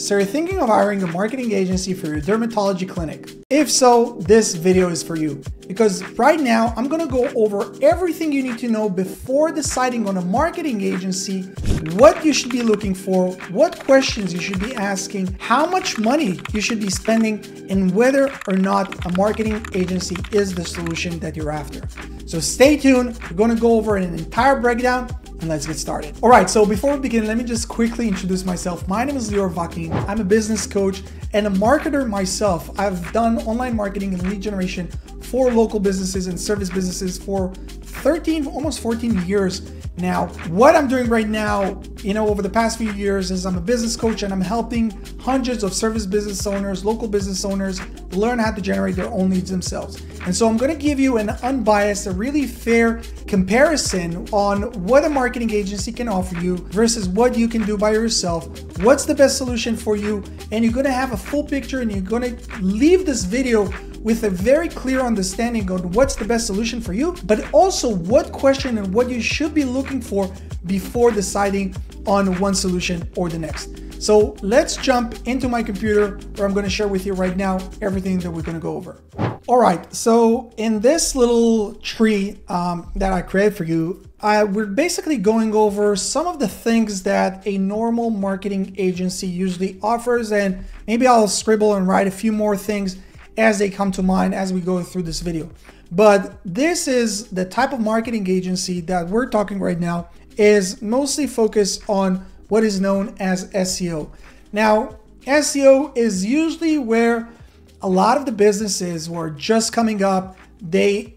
So you're thinking of hiring a marketing agency for your dermatology clinic? If so, this video is for you. Because right now, I'm gonna go over everything you need to know before deciding on a marketing agency, what you should be looking for, what questions you should be asking, how much money you should be spending, and whether or not a marketing agency is the solution that you're after. So stay tuned, we're gonna go over an entire breakdown, and let's get started. All right, so before we begin, let me just quickly introduce myself. My name is Lior Vakin. I'm a business coach and a marketer myself. I've done online marketing and lead generation for local businesses and service businesses for 13, almost 14 years now. What I'm doing right now, over the past few years is I'm a business coach and I'm helping hundreds of service business owners, local business owners learn how to generate their own leads themselves. And so I'm going to give you an unbiased, a really fair comparison on what a marketing agency can offer you versus what you can do by yourself. What's the best solution for you? And you're going to have a full picture and you're going to leave this video with a very clear understanding on what's the best solution for you, but also what question and what you should be looking for before deciding on one solution or the next. So let's jump into my computer where I'm going to share with you right now everything that we're going to go over. All right, so in this little tree that I created for you, we're basically going over some of the things that a normal marketing agency usually offers, and maybe I'll scribble and write a few more things as they come to mind as we go through this video. But this is the type of marketing agency that we're talking right now is mostly focused on what is known as SEO. Now, SEO is usually where a lot of the businesses who are just coming up,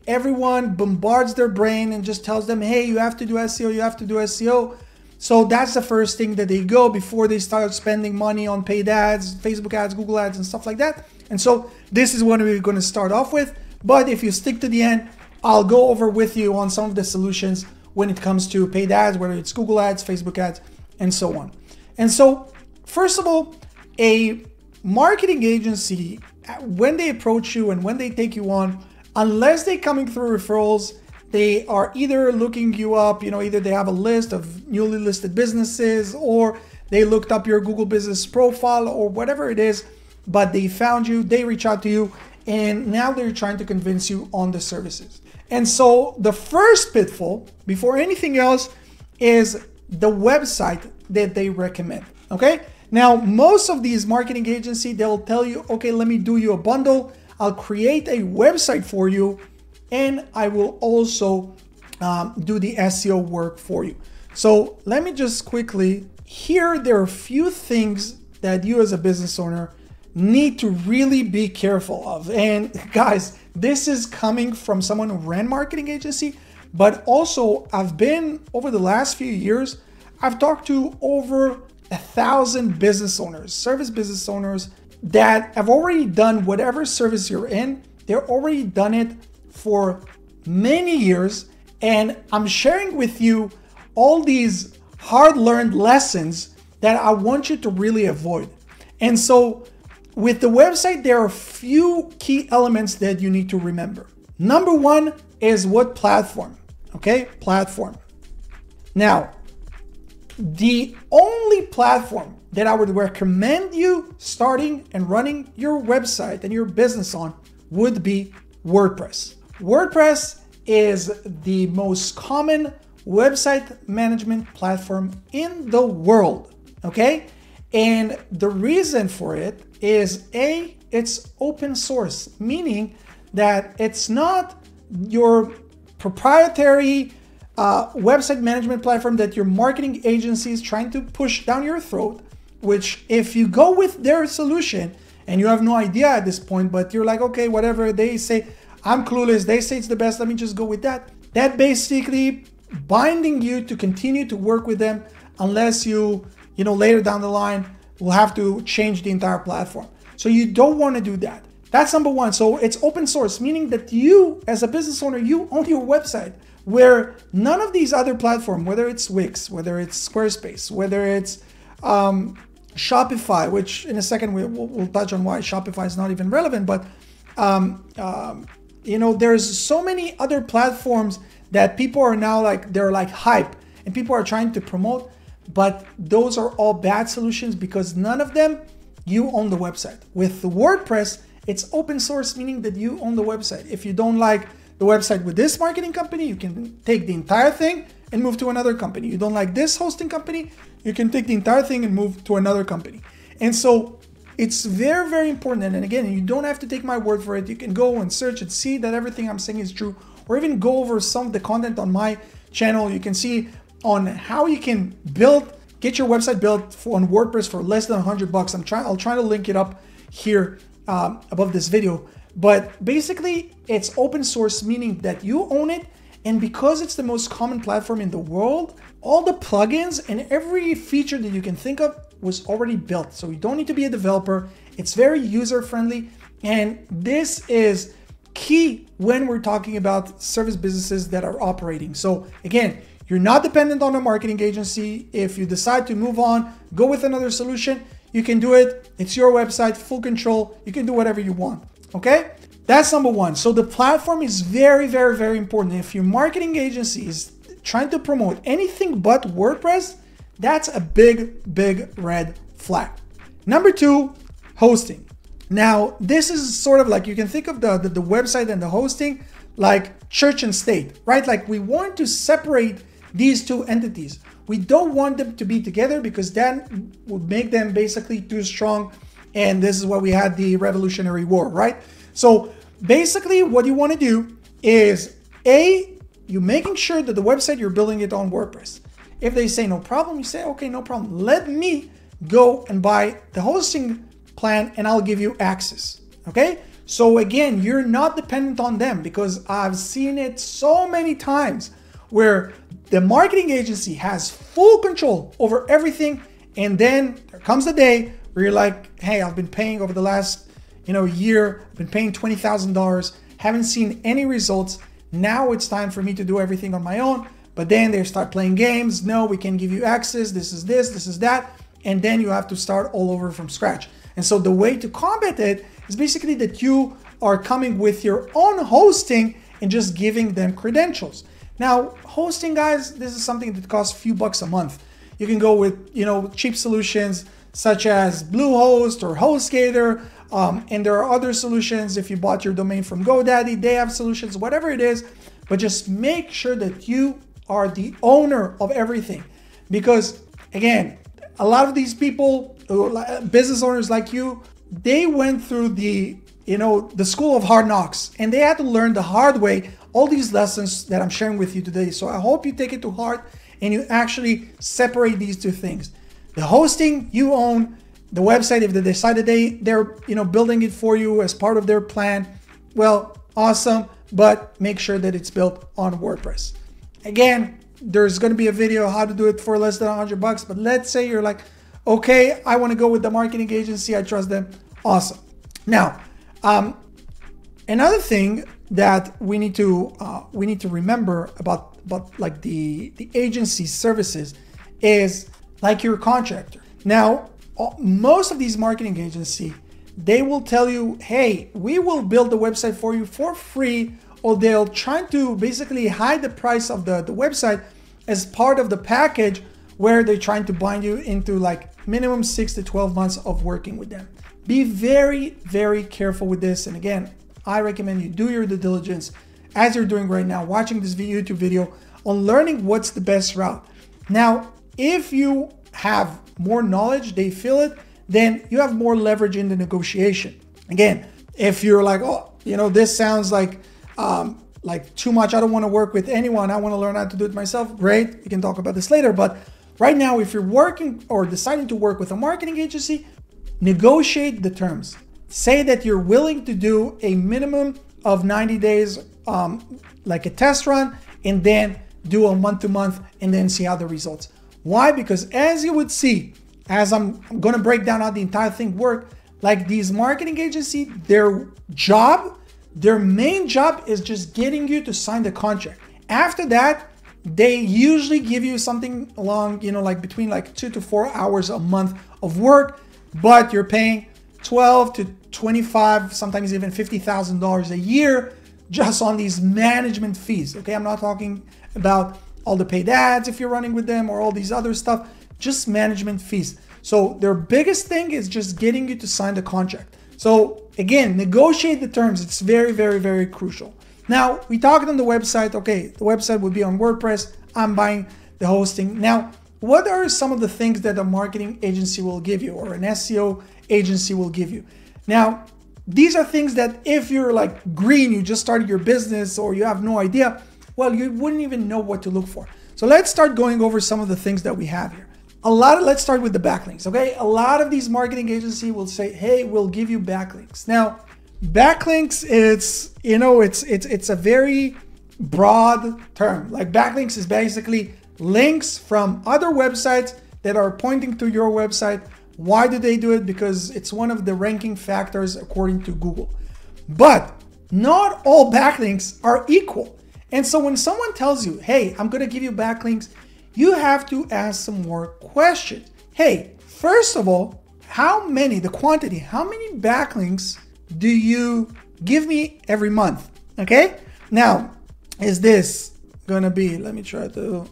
everyone bombards their brain and just tells them, hey, you have to do SEO, you have to do SEO. So that's the first thing that they go before they start spending money on paid ads, Facebook ads, Google ads, and stuff like that. And so this is what we're going to start off with. But if you stick to the end, I'll go over with you on some of the solutions when it comes to paid ads, whether it's Google ads, Facebook ads, and so on. And so, first of all, a marketing agency, when they approach you and when they take you on, unless they're coming through referrals, they are either looking you up, either they have a list of newly listed businesses or they looked up your Google business profile or whatever it is, but they found you, they reach out to you, and now they're trying to convince you on the services. And so the first pitfall, before anything else, is the website that they recommend, okay? Now, most of these marketing agencies, they'll tell you, okay, let me do you a bundle. I'll create a website for you, and I will also do the SEO work for you. So let me just quickly, here there are a few things that you as a business owner need to really be careful of. And guys, this is coming from someone who ran marketing agency, but also I've been, over the last few years, I've talked to over 1,000 business owners, service business owners that have already done whatever service you're in. They're already done it for many years. And I'm sharing with you all these hard-learned lessons that I want you to really avoid. And so with the website, there are a few key elements that you need to remember. Number one is what platform, okay? Platform. Now, the only platform that I would recommend you starting and running your website and your business on would be WordPress. WordPress is the most common website management platform in the world, okay? And the reason for it is it's open source, meaning that it's not your proprietary website management platform that your marketing agency is trying to push down your throat, which if you go with their solution and you have no idea at this point, but you're like, okay, whatever they say, I'm clueless, they say it's the best, let me just go with that. That basically binding you to continue to work with them unless you later down the line will have to change the entire platform. So you don't want to do that. That's number one. So it's open source, meaning that you as a business owner, you own your website, where none of these other platforms, whether it's Wix, whether it's Squarespace, whether it's Shopify, which in a second we'll touch on why Shopify is not even relevant, but there's so many other platforms that people are now they're like hype and people are trying to promote. but those are all bad solutions because none of them, you own the website. With the WordPress, it's open source, meaning that you own the website. If you don't like the website with this marketing company, you can take the entire thing and move to another company. You don't like this hosting company, you can take the entire thing and move to another company. And so it's very, very important. And again, you don't have to take my word for it. You can go and search and see that everything I'm saying is true, or even go over some of the content on my channel. You can see on how you can get your website built on WordPress for less than $100. I'll try to link it up here above this video. But basically, it's open source, meaning that you own it. And because it's the most common platform in the world, all the plugins and every feature that you can think of was already built. So you don't need to be a developer. It's very user-friendly. And this is key when we're talking about service businesses that are operating. So again, you're not dependent on a marketing agency. If you decide to move on, go with another solution, you can do it. It's your website, full control. You can do whatever you want, okay? That's number one. So the platform is very, very, very important. If your marketing agency is trying to promote anything but WordPress, that's a big, big red flag. Number two, hosting. Now, this is sort of like, you can think of the website and the hosting like church and state, right? Like we want to separate these two entities. We don't want them to be together because that would make them basically too strong. And this is why we had the Revolutionary War, right? So basically what you want to do is you're making sure that the website, you're building it on WordPress. If they say no problem, you say, okay, no problem. Let me go and buy the hosting plan and I'll give you access, okay? So again, you're not dependent on them because I've seen it so many times where the marketing agency has full control over everything. And then there comes the day where you're like, hey, I've been paying over the last year, I've been paying $20,000, haven't seen any results. Now it's time for me to do everything on my own. But then they start playing games. No, we can give you access. This is this, this is that. And then you have to start all over from scratch. And so the way to combat it is basically that you are coming with your own hosting and just giving them credentials. Now, hosting, guys, this is something that costs a few bucks a month. You can go with, cheap solutions such as Bluehost or HostGator. And there are other solutions. If you bought your domain from GoDaddy, they have solutions, whatever it is. But just make sure that you are the owner of everything. Because again, a lot of these people, business owners like you, they went through the school of hard knocks and they had to learn the hard way all these lessons that I'm sharing with you today. So I hope you take it to heart and you actually separate these two things. The hosting you own, the website, if they decide that they're building it for you as part of their plan, well, awesome, but make sure that it's built on WordPress. Again, there's going to be a video how to do it for less than $100, but let's say you're like, okay, I want to go with the marketing agency, I trust them. Awesome. Now, another thing that we need to remember about like the agency services is like your contractor. Now, most of these marketing agencies, they will tell you, hey, we will build the website for you for free, or they'll try to basically hide the price of the website as part of the package where they're trying to bind you into like minimum 6 to 12 months of working with them. Be very, very careful with this. And again, I recommend you do your due diligence as you're doing right now, watching this YouTube video on learning what's the best route. Now, if you have more knowledge, they feel it, then you have more leverage in the negotiation. Again, if you're like, oh, this sounds like too much, I don't want to work with anyone, I want to learn how to do it myself, great, we can talk about this later. But right now, if you're working or deciding to work with a marketing agency, negotiate the terms. Say that you're willing to do a minimum of 90 days, like a test run, and then do a month-to-month and then see how the results. Why? Because as you would see, as I'm going to break down how the entire thing works, like these marketing agencies, their main job is just getting you to sign the contract. After that, they usually give you something along, like between like 2 to 4 hours a month of work, but you're paying 12 to 25, sometimes even $50,000 a year just on these management fees. Okay, I'm not talking about all the paid ads if you're running with them or all these other stuff. just management fees. So their biggest thing is just getting you to sign the contract. So again, negotiate the terms. It's very, very, very crucial. Now, we talked on the website. Okay, the website would be on WordPress. I'm buying the hosting. Now, what are some of the things that a marketing agency will give you or an SEO agency will give you? Now, these are things that if you're like green, you just started your business or you have no idea, well, you wouldn't even know what to look for. So let's start going over some of the things that we have here. Let's start with the backlinks, okay? A lot of these marketing agencies will say, hey, we'll give you backlinks. Now, backlinks, it's a very broad term. Like backlinks is basically links from other websites that are pointing to your website. Why do they do it? Because it's one of the ranking factors according to Google. But not all backlinks are equal. And so when someone tells you, hey, I'm going to give you backlinks, you have to ask some more questions. Hey, first of all, how many backlinks do you give me every month? Okay. Now, is this going to be, let me try to,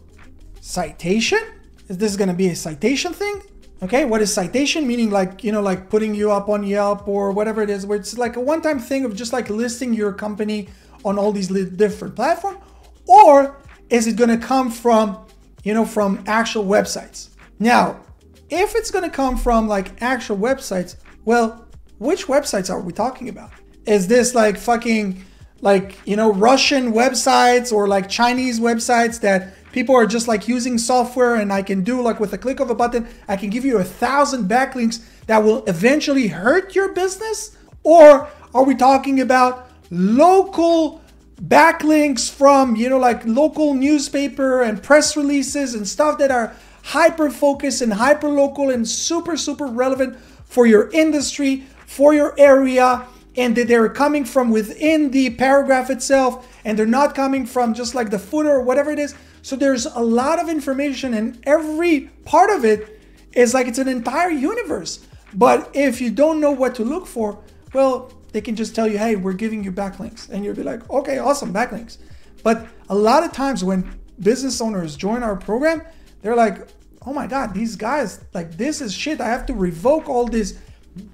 citation? Is this going to be a citation thing? Okay. What is citation? Meaning like, like putting you up on Yelp or whatever it is, where it's like a one-time thing of just like listing your company on all these different platforms? Or is it going to come from, from actual websites? Now, if it's going to come from like actual websites, well, which websites are we talking about? Is this like fucking Russian websites or like Chinese websites that people are just like using software and I can do like with a click of a button, I can give you 1,000 backlinks that will eventually hurt your business? Or are we talking about local backlinks from, like local newspaper and press releases and stuff that are hyper focused and hyper local and super, super relevant for your industry, for your area, and that they're coming from within the paragraph itself and they're not coming from just like the footer or whatever it is. So there's a lot of information and every part of it is like it's an entire universe. But if you don't know what to look for, well, they can just tell you, hey, we're giving you backlinks. And you'll be like, okay, awesome, backlinks. But a lot of times when business owners join our program, they're like, oh my God, these guys, like this is shit. I have to revoke all these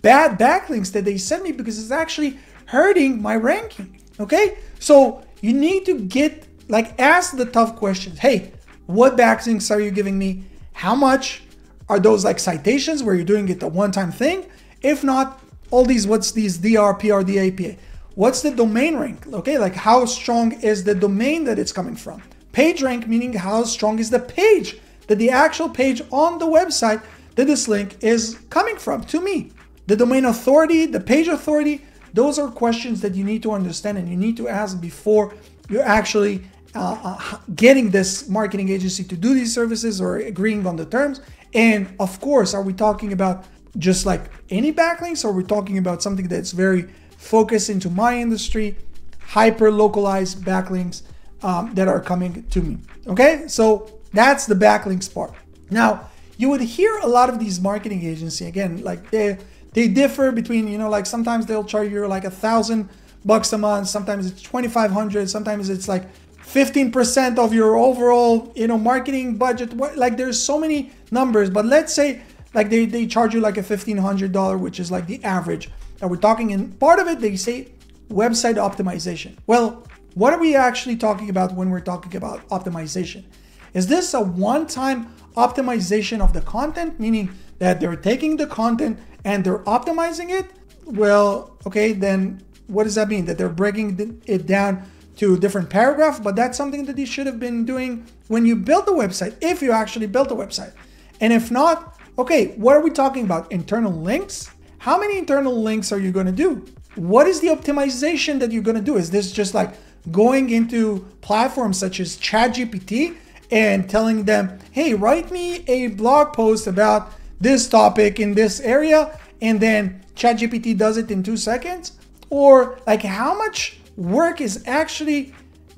bad backlinks that they sent me because it's actually hurting my ranking. Okay. So you need to ask the tough questions. Hey, what backlinks are you giving me? How much are those like citations where you're doing it the one-time thing? If not, all these, what's these DR, PR, DAPA? What's the domain rank? Okay, like how strong is the domain that it's coming from? Page rank, meaning how strong is the page, that the actual page on the website that this link is coming from to me. The domain authority, the page authority, those are questions that you need to understand and you need to ask before you're actually getting this marketing agency to do these services or agreeing on the terms. And of course, are we talking about just like any backlinks, or are we talking about something that's very focused into my industry, hyper localized backlinks that are coming to me? Okay, so that's the backlinks part. Now, you would hear a lot of these marketing agencies, again, like they differ between, like sometimes they'll charge you like $1,000 a month, sometimes it's 2,500, sometimes it's like 15% of your overall, marketing budget. Like there's so many numbers, but let's say like they charge you like a $1,500, which is like the average that we're talking. And part of it, they say website optimization. Well, what are we actually talking about when we're talking about optimization? Is this a one-time optimization of the content, meaning that they're taking the content and they're optimizing it? Well, okay, then what does that mean? That they're breaking it down to a different paragraph? But that's something that you should have been doing when you built the website, if you actually built a website. And if not, okay, what are we talking about? Internal links? How many internal links are you going to do? What is the optimization that you're going to do? Is this just like going into platforms such as ChatGPT and telling them, hey, write me a blog post about this topic in this area, and then ChatGPT does it in 2 seconds? Or like how much work is actually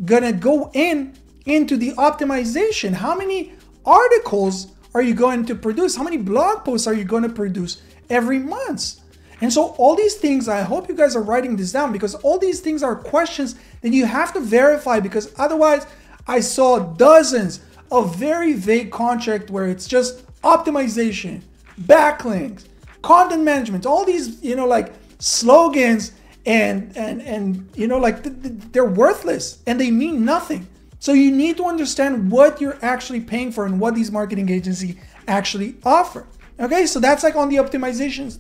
going to go into the optimization? How many articles are you going to produce? How many blog posts are you going to produce every month? And so all these things, I hope you guys are writing this down, because all these things are questions that you have to verify, because otherwise I saw dozens of very vague contracts where it's just optimization, backlinks, content management, all these, like slogans and like they're worthless and they mean nothing. So you need to understand what you're actually paying for and what these marketing agencies actually offer. Okay, so that's like on the optimization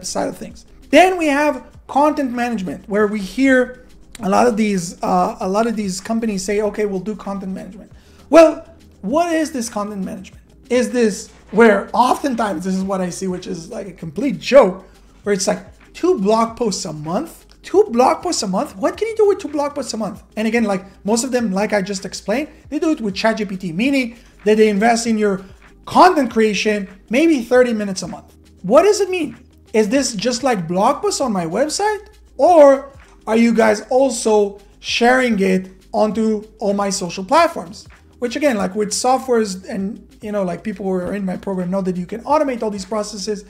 side of things. Then we have content management, where we hear a lot of these companies say, okay, we'll do content management. Well, what is this content management? Is this where oftentimes this is what I see, which is like a complete joke, where it's like 2 blog posts a month? 2 blog posts a month? What can you do with 2 blog posts a month? And again, like most of them, like I just explained, they do it with ChatGPT, meaning that they invest in your content creation, maybe 30 minutes a month. What does it mean? Is this just like blog posts on my website? Or are you guys also sharing it onto all my social platforms? Which again, like with softwares and, like people who are in my program know that you can automate all these processes.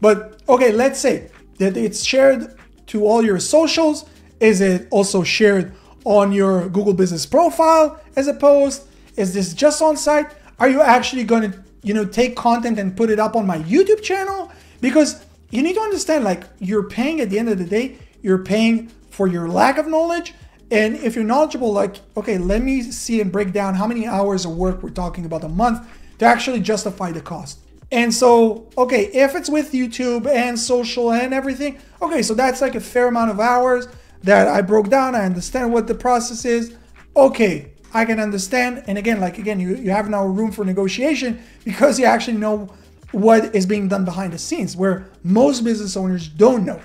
But okay, let's say that it's shared to all your socials. Is it also shared on your Google Business Profile as a post? Is this just on site? Are you actually going to, take content and put it up on my YouTube channel? Because you need to understand, like, you're paying at the end of the day, you're paying for your lack of knowledge. And if you're knowledgeable, like, okay, let me see and break down how many hours of work we're talking about a month to actually justify the cost. And so, okay, if it's with YouTube and social and everything, okay, so that's like a fair amount of hours that I broke down. I understand what the process is. Okay, I can understand. And again, you have now room for negotiation because you actually know what is being done behind the scenes, where most business owners don't know.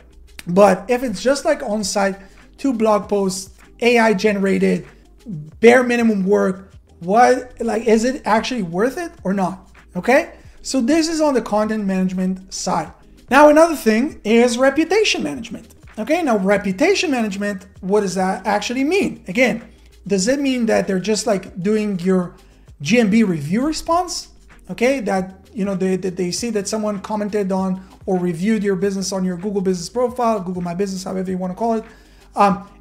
But if it's just like on-site, 2 blog posts, AI generated, bare minimum work, is it actually worth it or not? Okay, so this is on the content management side. Now, another thing is reputation management. Okay, now reputation management, what does that actually mean? Again, does it mean that they're just like doing your GMB review response? Okay, that they see that someone commented on or reviewed your business on your Google Business Profile, Google My Business, however you want to call it,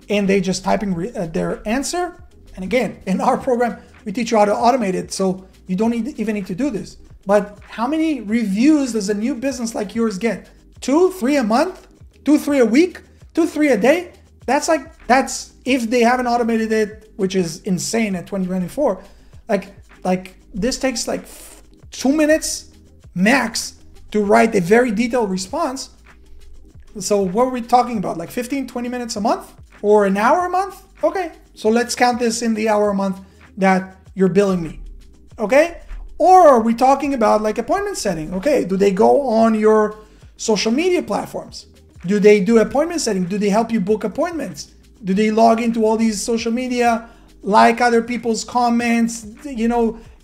and they just typing their answer. And again, in our program, we teach you how to automate it, so you don't even need to do this. But how many reviews does a new business like yours get? 2, 3 a month? 2, 3 a week? 2, 3 a day? That's if they haven't automated it, which is insane at 2024. Like this takes like 2 minutes max to write a very detailed response. So what are we talking about? Like 15, 20 minutes a month or an hour a month? Okay, so let's count this in the hour a month that you're billing me. Okay? Or are we talking about like appointment setting? Okay, do they go on your social media platforms? Do they do appointment setting? Do they help you book appointments? Do they log into all these social media, like other people's comments,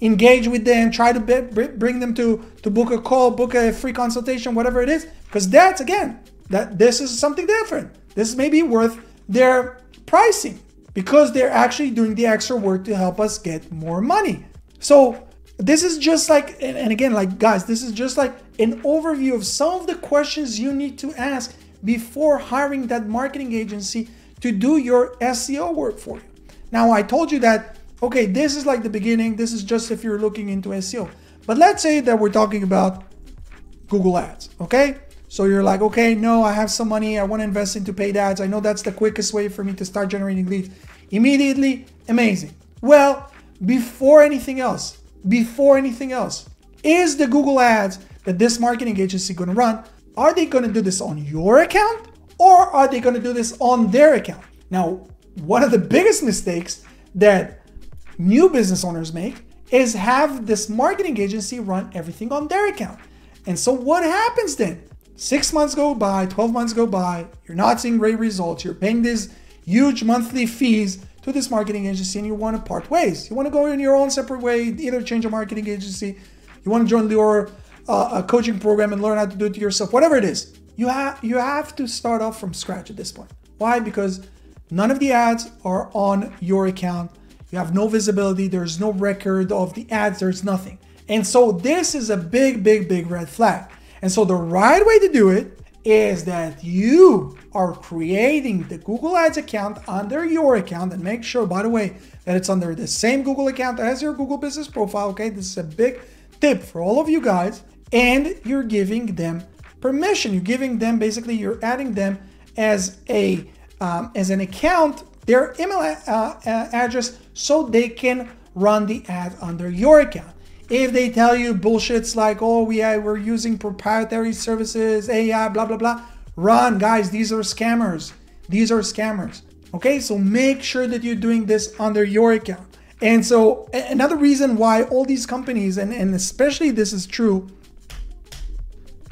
engage with them, try to bring them to book a call, book a free consultation, whatever it is? Because that's, again, this is something different. This may be worth their pricing because they're actually doing the extra work to help us get more money. So this is just like, and again, like guys, this is just like an overview of some of the questions you need to ask before hiring that marketing agency to do your SEO work for you. Now, I told you that, okay, this is like the beginning. This is just if you're looking into SEO. But let's say that we're talking about Google Ads, okay? So you're like, okay, no, I have some money. I want to invest into paid ads. I know that's the quickest way for me to start generating leads immediately. Amazing. Well, before anything else, is the Google Ads that this marketing agency going to run, are they going to do this on your account or are they going to do this on their account? Now, one of the biggest mistakes that new business owners make is have this marketing agency run everything on their account. And so what happens then? 6 months go by, 12 months go by, you're not seeing great results, you're paying these huge monthly fees to this marketing agency and you want to part ways. You want to go in your own separate way, either change a marketing agency, you want to join your coaching program and learn how to do it yourself, whatever it is. You have to start off from scratch at this point. Why? Because none of the ads are on your account. You have no visibility. There's no record of the ads. There's nothing. And so this is a big, big, big red flag. And so the right way to do it is that you are creating the Google Ads account under your account, and make sure, by the way, that it's under the same Google account as your Google Business Profile. Okay, this is a big tip for all of you guys, and you're giving them permission. You're giving them, basically, you're adding them as an account, their email address, so they can run the ad under your account. If they tell you bullshits like, oh, we're using proprietary services, AI, blah, blah, blah, run, guys. These are scammers. These are scammers. Okay, so make sure that you're doing this under your account. And so another reason why all these companies, and especially this is true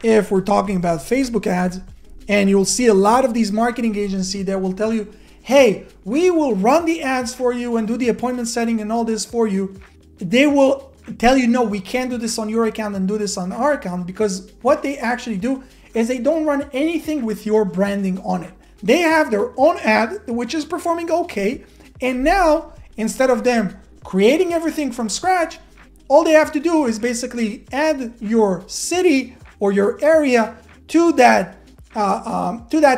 if we're talking about Facebook ads, and you'll see a lot of these marketing agencies that will tell you, hey, we will run the ads for you and do the appointment setting and all this for you. They will tell you, no, we can't do this on your account and do this on our account, because what they actually do is they don't run anything with your branding on it. They have their own ad, which is performing okay. And now, instead of them creating everything from scratch, all they have to do is basically add your city or your area to that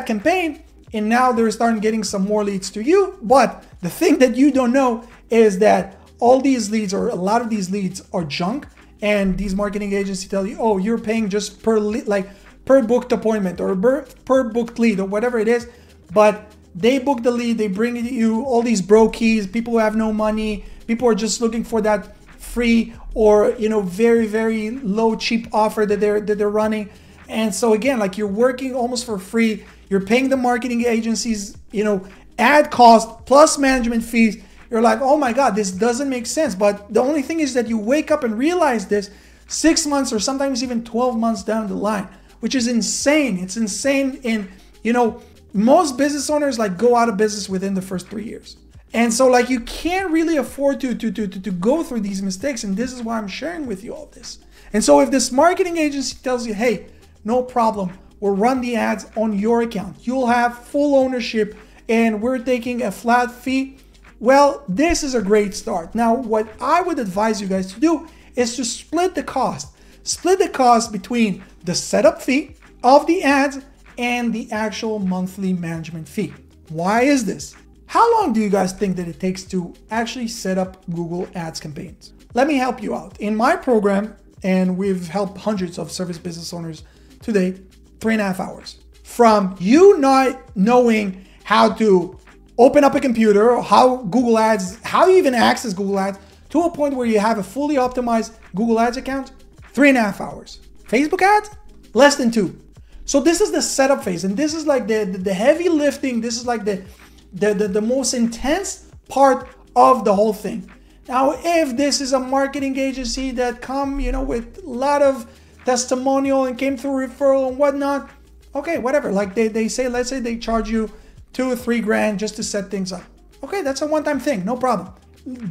campaign, and now they're starting getting some more leads to you. But the thing that you don't know is that all these leads, or a lot of these leads, are junk, and these marketing agencies tell you, oh, you're paying just per lead, like per booked appointment or per booked lead or whatever it is. But they book the lead, they bring you all these brokies, people who have no money, people are just looking for that free or, you know, very, very low, cheap offer that they're running. And so again, like, you're working almost for free. You're paying the marketing agencies, you know, ad cost plus management fees. You're like, oh my God, this doesn't make sense. But the only thing is that you wake up and realize this 6 months or sometimes even 12 months down the line, which is insane. It's insane. And, you know, most business owners like go out of business within the first 3 years. And so like, you can't really afford to go through these mistakes. And this is why I'm sharing with you all this. And so if this marketing agency tells you, hey, no problem, we'll run the ads on your account, you'll have full ownership, and we're taking a flat fee, well, this is a great start. Now, what I would advise you guys to do is to split the cost. Split the cost between the setup fee of the ads and the actual monthly management fee. Why is this? How long do you guys think that it takes to actually set up Google Ads campaigns? Let me help you out. In my program, and we've helped hundreds of service business owners today, 3.5 hours. From you not knowing how to open up a computer, or how Google Ads, how you even access Google Ads, to a point where you have a fully optimized Google Ads account, 3.5 hours. Facebook ads, less than 2. So this is the setup phase, and this is like the heavy lifting. This is like the most intense part of the whole thing. Now, if this is a marketing agency that come, you know, with a lot of testimonial and came through referral and whatnot, okay, whatever. Like they say, let's say they charge you $2 or $3 grand just to set things up. Okay, that's a one-time thing, no problem.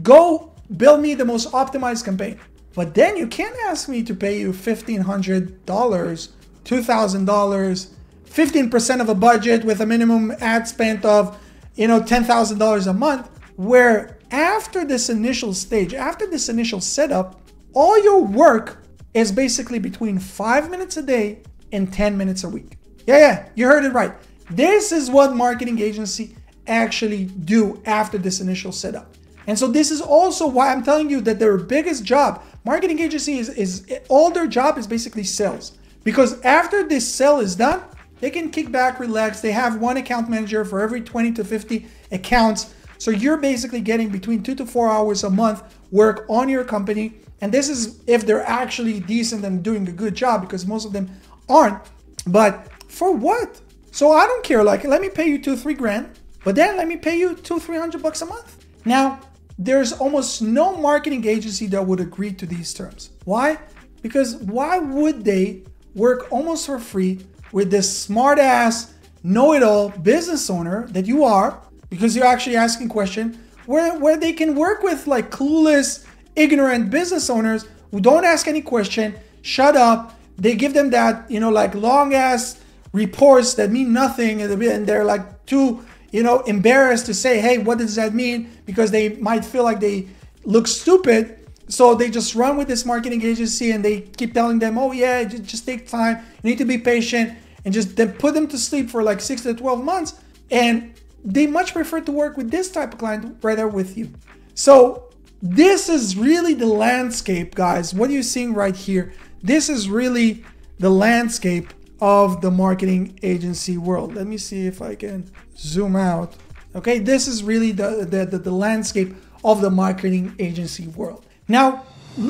Go build me the most optimized campaign. But then you can't ask me to pay you $1,500, $2,000, 15% of a budget with a minimum ad spend of, you know, $10,000 a month, where after this initial stage, after this initial setup, all your work is basically between 5 minutes a day and 10 minutes a week. Yeah, you heard it right. This is what marketing agency actually do after this initial setup. And so this is also why I'm telling you that their biggest job, marketing agency is all their job is basically sales. Because after this sale is done, they can kick back, relax. They have one account manager for every 20 to 50 accounts. So you're basically getting between 2 to 4 hours a month work on your company. And this is if they're actually decent and doing a good job, because most of them aren't. But for what? So I don't care, like, let me pay you $2-3 grand, but then let me pay you $200-300 a month. Now, there's almost no marketing agency that would agree to these terms. Why? Because why would they work almost for free with this smart ass, know-it-all business owner that you are, because you're actually asking questions, where they can work with like clueless, ignorant business owners who don't ask any question, shut up. They give them that, you know, like long ass reports that mean nothing, and they're like too, you know, embarrassed to say, hey, what does that mean? Because they might feel like they look stupid. So they just run with this marketing agency and they keep telling them, oh yeah, just take time. You need to be patient, and just then put them to sleep for like 6 to 12 months. And they much prefer to work with this type of client rather with you. So this is really the landscape, guys. What you're seeing right here, this is really the landscape of the marketing agency world. Let me see if I can zoom out. Okay, this is really the landscape of the marketing agency world. Now,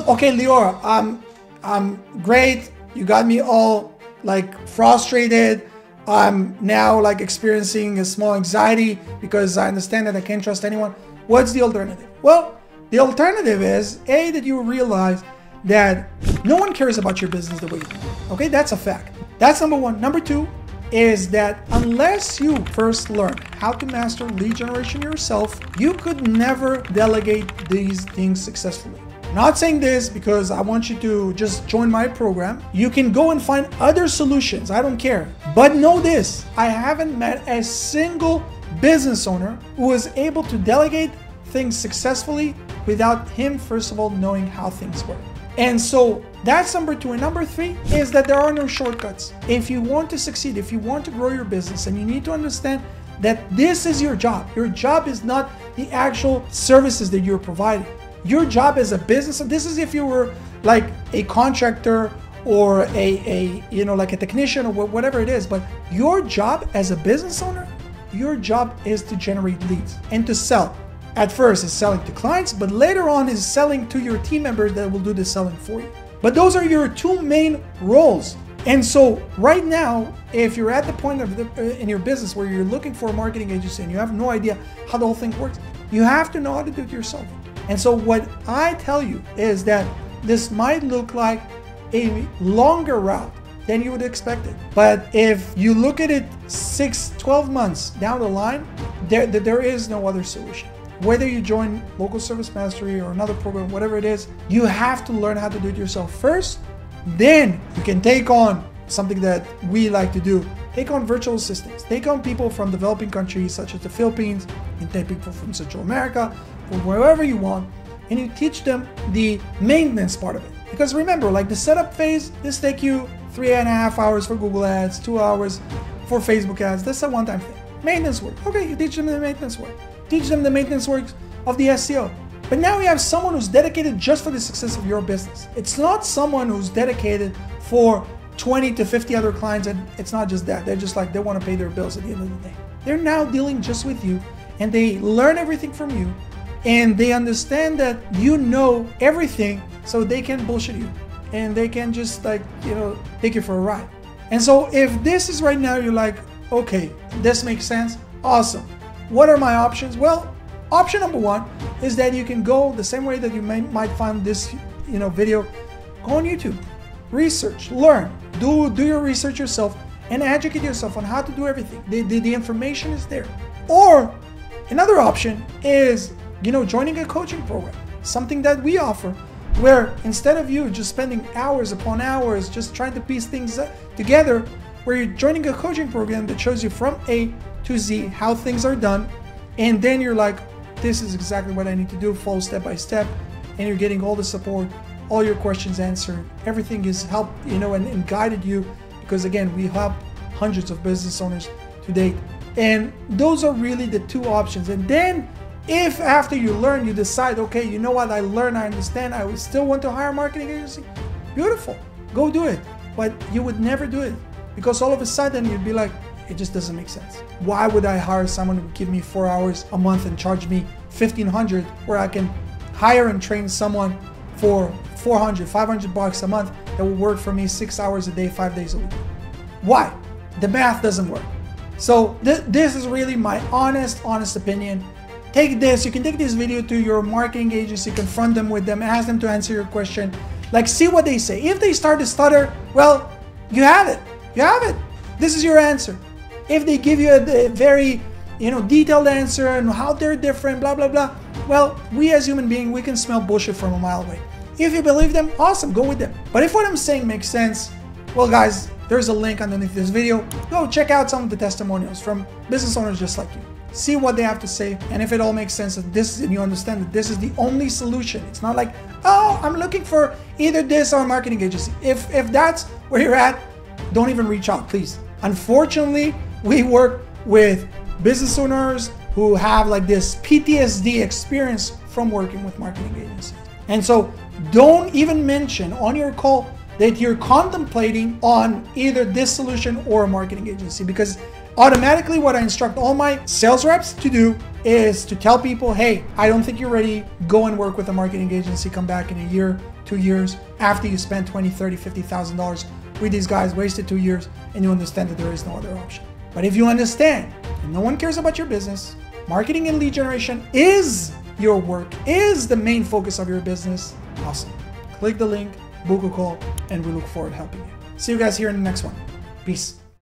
okay, Liora, I'm great. You got me all like frustrated. I'm now like experiencing a small anxiety because I understand that I can't trust anyone. What's the alternative? Well, the alternative is A, that you realize that no one cares about your business the way you do. Okay, that's a fact. That's number one. Number two is that unless you first learn how to master lead generation yourself, you could never delegate these things successfully. I'm not saying this because I want you to just join my program. You can go and find other solutions. I don't care. But know this, I haven't met a single business owner who was able to delegate things successfully without him, first of all, knowing how things work. And so that's number two. And number three is that there are no shortcuts. If you want to succeed, if you want to grow your business, and you need to understand that this is your job. Your job is not the actual services that you're providing. Your job as a business, this is if you were like a contractor or like a technician or whatever it is, but your job as a business owner, your job is to generate leads and to sell. At first it's selling to clients, but later on is selling to your team members that will do the selling for you. But those are your two main roles. And so right now, if you're at the point in your business where you're looking for a marketing agency and you have no idea how the whole thing works, you have to know how to do it yourself. And so what I tell you is that this might look like a longer route than you would expect it. But if you look at it 6-12 months down the line, there is no other solution. Whether you join Local Service Mastery or another program, whatever it is, you have to learn how to do it yourself first. Then you can take on something that we like to do. Take on virtual assistants. Take on people from developing countries such as the Philippines. You can take people from Central America, from wherever you want, and you teach them the maintenance part of it. Because remember, like the setup phase, this take you 3.5 hours for Google Ads, 2 hours for Facebook ads. That's a one-time thing. Maintenance work. Okay, you teach them the maintenance work. Teach them the maintenance works of the SEO. But now you have someone who's dedicated just for the success of your business. It's not someone who's dedicated for 20 to 50 other clients, and it's not just that. They're just like, they want to pay their bills at the end of the day. They're now dealing just with you, and they learn everything from you, and they understand that you know everything, so they can bullshit you, and they can just like, take you for a ride. And so if this is right now, you're like, okay, this makes sense, awesome. What are my options? Well, option number one is that you can go the same way that you might find this video. Go on YouTube, research, learn, do your research yourself, and educate yourself on how to do everything. The information is there. Or another option is joining a coaching program, something that we offer, where instead of you just spending hours upon hours just trying to piece things together, where you're joining a coaching program that shows you from A to Z how things are done, and then you're like, this is exactly what I need to do, follow step by step, and you're getting all the support, all your questions answered, everything is helped, and guided you, because again, we help hundreds of business owners to date. And those are really the two options. And then if after you learn, you decide, okay, you know what, I learned, I understand, I would still want to hire a marketing agency, beautiful, go do it. But you would never do it, because all of a sudden you'd be like, it just doesn't make sense. Why would I hire someone who would give me 4 hours a month and charge me $1,500, where I can hire and train someone for $400, $500 a month that will work for me 6 hours a day, 5 days a week? Why? The math doesn't work. So this is really my honest opinion. Take this, you can take this video to your marketing agency, confront them with them, ask them to answer your question, like see what they say. If they start to stutter, well, you have it. You have it. This is your answer. If they give you a very detailed answer and how they're different, blah blah blah, well, we as human beings, we can smell bullshit from a mile away. If you believe them, awesome, go with them. But if what I'm saying makes sense, well guys, there's a link underneath this video. Go check out some of the testimonials from business owners just like you. See what they have to say, and if it all makes sense, and you understand that this is the only solution. It's not like, oh, I'm looking for either this or a marketing agency. If that's where you're at, don't even reach out, please. Unfortunately, we work with business owners who have like this PTSD experience from working with marketing agencies. And so don't even mention on your call that you're contemplating on either this solution or a marketing agency, because automatically what I instruct all my sales reps to do is to tell people, hey, I don't think you're ready. Go and work with a marketing agency. Come back in a year, 2 years, after you spend $20,000, $30,000, $50,000 with these guys, wasted 2 years, and you understand that there is no other option. But if you understand and no one cares about your business, marketing and lead generation is your work, is the main focus of your business, awesome. Click the link, book a call, and we look forward to helping you. See you guys here in the next one. Peace.